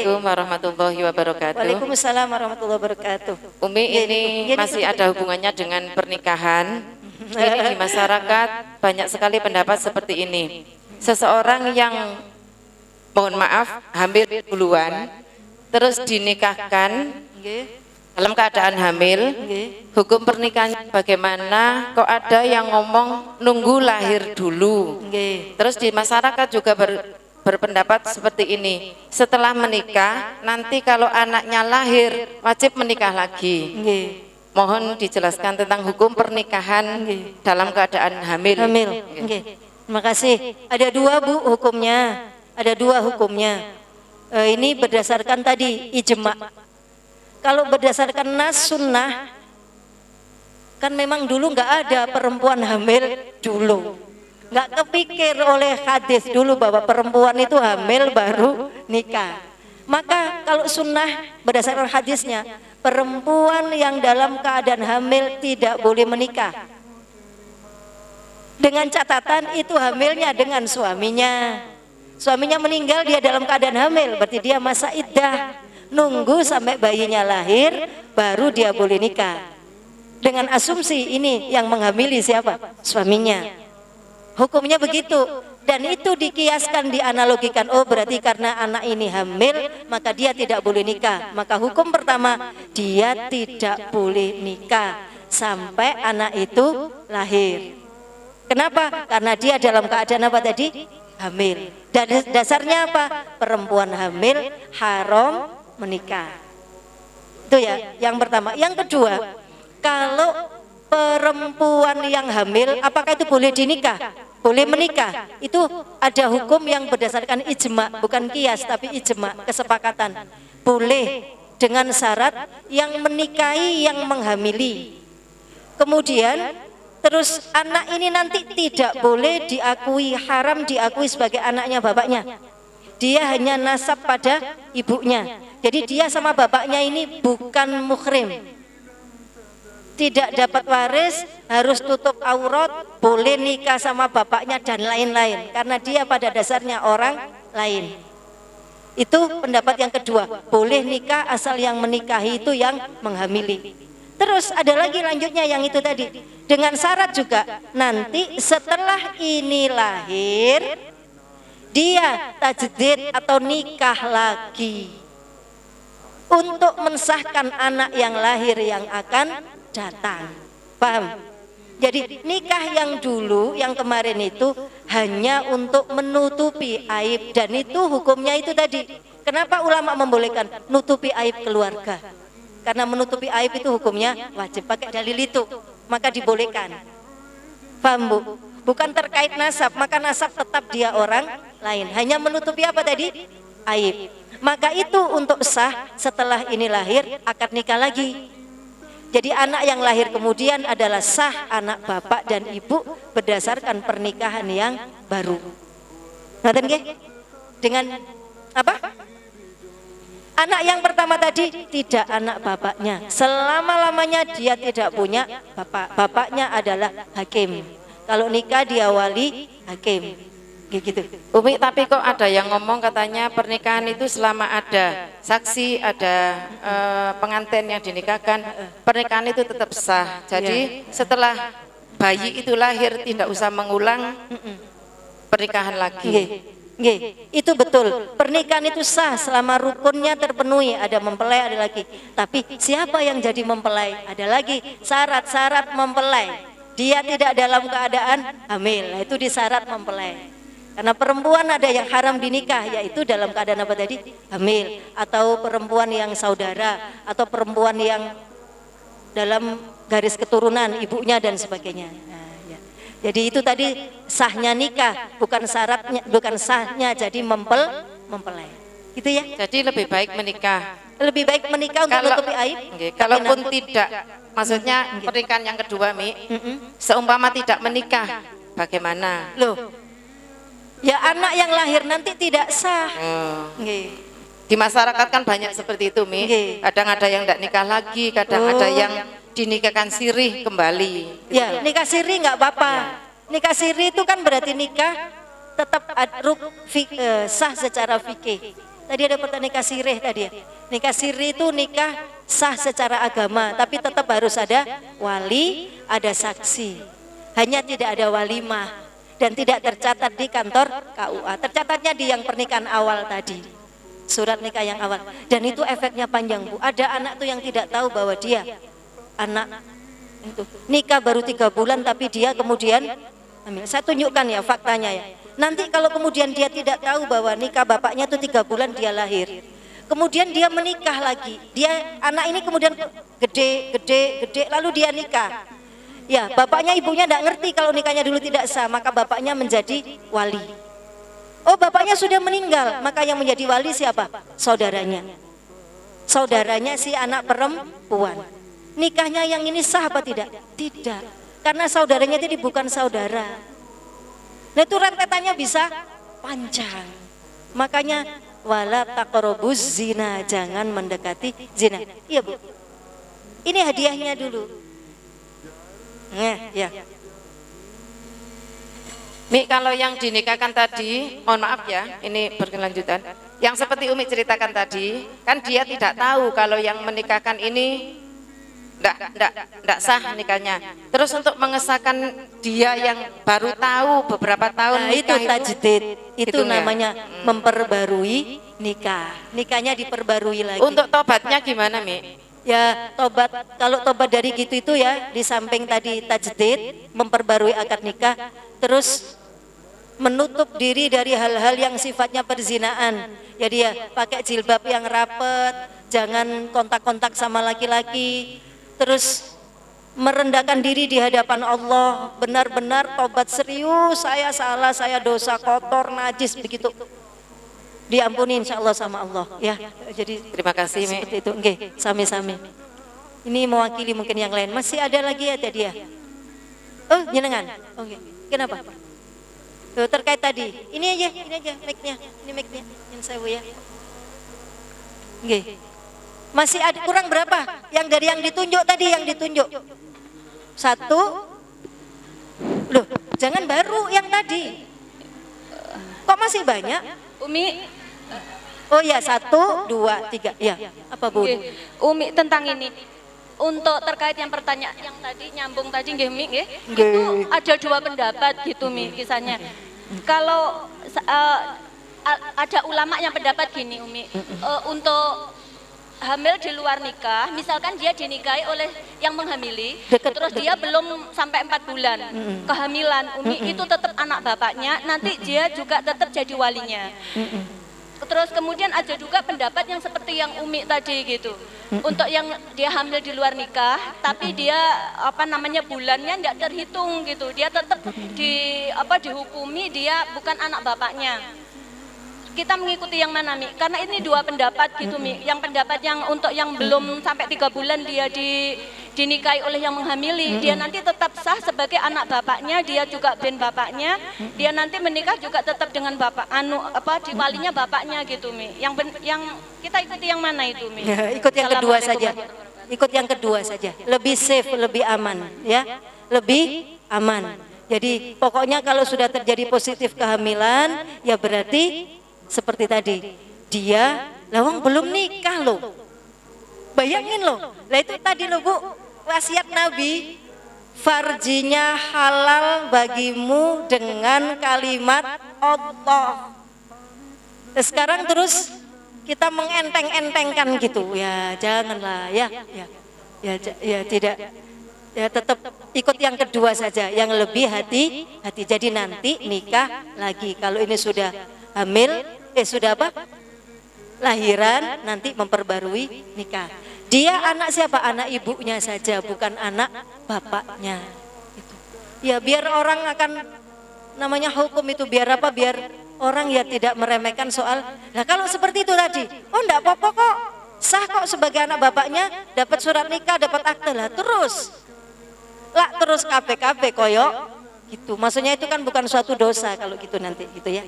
Assalamualaikum warahmatullahi wabarakatuh. Waalaikumsalam warahmatullahi wabarakatuh. Umi, ini masih ada hubungannya dengan pernikahan. Ini di masyarakat banyak sekali pendapat seperti ini. Seseorang yang, mohon maaf, hamil duluan, terus dinikahkan dalam keadaan hamil, hukum pernikahannya bagaimana? Kok ada yang ngomong nunggu lahir dulu? Terus di masyarakat juga berpendapat seperti ini, setelah menikah nanti kalau anaknya lahir wajib menikah lagi. Mohon dijelaskan tentang hukum pernikahan dalam keadaan hamil. Terima kasih. Ada dua Bu hukumnya, ada dua hukumnya. Ini berdasarkan tadi ijma. Kalau berdasarkan nas sunnah, kan memang dulu nggak ada perempuan hamil dulu. Nggak kepikir oleh hadis dulu bahwa perempuan itu hamil baru nikah. Maka kalau sunnah berdasarkan hadisnya, perempuan yang dalam keadaan hamil tidak boleh menikah. Dengan catatan itu hamilnya dengan suaminya. Suaminya meninggal, dia dalam keadaan hamil, berarti dia masa iddah, nunggu sampai bayinya lahir baru dia boleh nikah. Dengan asumsi ini yang menghamili siapa? Suaminya. Hukumnya begitu. Dan itu dikiaskan, dianalogikan, oh berarti karena anak ini hamil maka dia tidak boleh nikah. Maka hukum pertama, dia tidak boleh nikah sampai anak itu lahir. Kenapa? Karena dia dalam keadaan apa tadi? Hamil. Dan dasarnya apa? Perempuan hamil haram menikah. Itu ya, yang pertama. Yang kedua, kalau perempuan yang hamil apakah itu boleh dinikah? Boleh menikah. Itu ada hukum yang berdasarkan ijma, bukan kias tapi ijma, kesepakatan. Boleh dengan syarat yang menikahi yang menghamili. Kemudian terus anak ini nanti tidak boleh diakui, haram diakui sebagai anaknya bapaknya. Dia hanya nasab pada ibunya. Jadi dia sama bapaknya ini bukan muhrim. Tidak dapat waris, harus tutup aurat, boleh nikah sama bapaknya dan lain-lain, karena dia pada dasarnya orang lain. Itu pendapat yang kedua, boleh nikah asal yang menikahi itu yang menghamili. Terus ada lagi lanjutnya yang itu tadi, dengan syarat juga nanti setelah ini lahir dia tajdid atau nikah lagi untuk mensahkan anak yang lahir yang akan datang. Paham? Jadi nikah yang dulu, yang kemarin itu hanya untuk menutupi aib, dan itu hukumnya itu tadi. Kenapa ulama membolehkan nutupi aib keluarga? Karena menutupi aib itu hukumnya wajib, pakai dalil itu, maka dibolehkan. Paham Bu? Bukan terkait nasab, maka nasab tetap dia orang lain. Hanya menutupi apa tadi? Aib. Maka itu untuk sah setelah ini lahir akad nikah lagi. Jadi anak yang lahir kemudian adalah sah anak bapak dan ibu berdasarkan pernikahan yang baru. Ngerti nggih? Dengan apa? Anak yang pertama tadi tidak anak bapaknya. Selama-lamanya dia tidak punya bapak. Bapaknya adalah hakim. Kalau nikah dia wali hakim. Gitu. Umi, tapi kok ada yang ngomong katanya pernikahan itu selama ada saksi, ada pengantin yang dinikahkan, pernikahan itu tetap sah. Jadi setelah bayi itu lahir tidak usah mengulang pernikahan lagi. Itu betul. Pernikahan itu sah selama rukunnya terpenuhi, ada mempelai, ada lagi. Tapi siapa yang jadi mempelai? Ada lagi syarat-syarat mempelai. Dia tidak dalam keadaan hamil. Nah, itu disyarat mempelai. Karena perempuan ada yang haram dinikah, yaitu dalam keadaan apa tadi? Hamil, atau perempuan yang saudara, atau perempuan yang dalam garis keturunan ibunya dan sebagainya. Nah, ya. Jadi itu tadi sahnya nikah, bukan syaratnya, bukan sahnya jadi mempelai. Gitu ya. Jadi lebih baik menikah. Lebih baik menikah untuk menutupi aib. Kalaupun tidak, maksudnya pernikahan yang kedua, Mi, seumpama tidak menikah, bagaimana? Loh. Ya anak yang lahir nanti tidak sah. Di masyarakat kan banyak seperti itu, Mi. Kadang ada yang tidak nikah lagi, kadang ada yang dinikahkan sirih kembali. Ya, nikah sirih nggak apa-apa. Nikah sirih itu kan berarti nikah tetap sah secara fikih. Tadi ada pertanyaan nikah sirih tadi ya. Nikah sirih itu nikah sah secara agama, tapi tetap harus ada wali, ada saksi. Hanya tidak ada walimah dan tidak tercatat di kantor KUA. Tercatatnya di yang pernikahan awal tadi. Surat nikah yang awal. Dan itu efeknya panjang, Bu. Ada anak tuh yang tidak tahu bahwa dia anak itu nikah baru 3 bulan tapi dia kemudian hamil. Saya tunjukkan ya faktanya ya. Nanti kalau kemudian dia tidak tahu bahwa nikah bapaknya itu 3 bulan dia lahir, kemudian dia menikah lagi, dia anak ini kemudian gede, lalu dia nikah. Ya, bapaknya ibunya tidak ngerti kalau nikahnya dulu tidak sah, maka bapaknya menjadi wali. Oh, bapaknya sudah meninggal, maka yang menjadi wali siapa? Saudaranya. Saudaranya si anak perempuan. Nikahnya yang ini sah apa tidak? Tidak. Karena saudaranya jadi bukan saudara. Nah itu rentetannya bisa panjang. Makanya wala taqrabuz zina, jangan mendekati zina. Iya Bu. Ini hadiahnya dulu. Nah, ya. Mi, kalau yang dinikahkan tadi, mohon maaf ya, ini berkelanjutan. Yang seperti Umi ceritakan tadi, kan dia tidak tahu kalau yang menikahkan ini enggak sah nikahnya. Terus untuk mengesahkan dia yang baru tahu beberapa tahun Nah, itu tajdid. Itu gitu namanya memperbarui nikah. Nikahnya diperbarui lagi. Untuk tobatnya gimana, Mi? Ya tobat, kalau tobat dari gitu itu ya, di samping tadi tajdid, memperbarui akad nikah, terus menutup diri dari hal-hal yang sifatnya perzinaan. Jadi ya pakai jilbab yang rapet, jangan kontak-kontak sama laki-laki, terus merendahkan diri di hadapan Allah, benar-benar tobat serius, saya salah, saya dosa, kotor, najis, begitu diampuni insya Allah sama Allah ya. Jadi Terima kasih, Mi. seperti itu. Oke, sami-sami. Ini mewakili mungkin yang lain. Masih ada lagi ya tadi ya? Oh, jenengan. Oke. Kenapa? Tuh, terkait tadi. Ini aja mic-nya. Ini mic-nya yang saya ya. Oke. Masih ada kurang berapa? Yang dari yang ditunjuk tadi, yang ditunjuk. 1. Loh, jangan baru yang tadi. Kok masih banyak? Umi, Oh ya, 1, 2, 3. Ya, apa Bu? Umi tentang ini. Untuk terkait yang pertanyaan yang tadi nyambung tadi nggih Mi nggih. Nggih. Itu ada 2 pendapat gitu Mi kisahnya. Kalau ada ulama yang pendapat gini Umi, untuk hamil di luar nikah, misalkan dia dinikahi oleh yang menghamili, terus dia belum sampai 4 bulan kehamilan, Umi itu tetap anak bapaknya, nanti dia juga tetap jadi walinya. Terus kemudian ada juga pendapat yang seperti yang Umi tadi gitu, untuk yang dia hamil di luar nikah, tapi dia bulannya tidak terhitung gitu, dia tetap dihukumi dia bukan anak bapaknya. Kita mengikuti yang mana Mi? Karena ini 2 pendapat gitu Mi. Yang pendapat yang untuk yang belum sampai 3 bulan dia dinikahi oleh yang menghamili, dia nanti tetap sah sebagai anak bapaknya, dia juga ben bapaknya, dia nanti menikah juga tetap dengan bapak di walinya bapaknya gitu Mi. Yang kita ikuti yang mana itu Mi? Ya, ikut yang kedua saja. Ikut yang kedua saja. Lebih safe, lebih aman ya. Lebih aman. Jadi pokoknya kalau sudah terjadi positif kehamilan, ya berarti seperti tadi, dia lawang belum nikah loh. Bayangin loh. Lah itu tadi loh Bu, wasiat Nabi, farjinya halal bagimu dengan kalimat Allah. Sekarang terus kita mengenteng-entengkan gitu. Ya janganlah ya. Ya tidak. Ya tetap ikut yang kedua saja, yang lebih hati-hati. Jadi nanti nikah lagi. Kalau ini sudah hamil, sudah lahiran, nanti memperbarui nikah. Dia anak siapa? Anak ibunya saja, bukan anak bapaknya. Ya biar orang akan namanya hukum itu biar apa? Biar orang ya tidak meremehkan soal. Nah kalau seperti itu tadi, oh enggak apa-apa kok, sah kok sebagai anak bapaknya, dapat surat nikah, dapat akte lah, terus KPKP koyok gitu. Maksudnya itu kan bukan suatu dosa kalau gitu nanti gitu ya.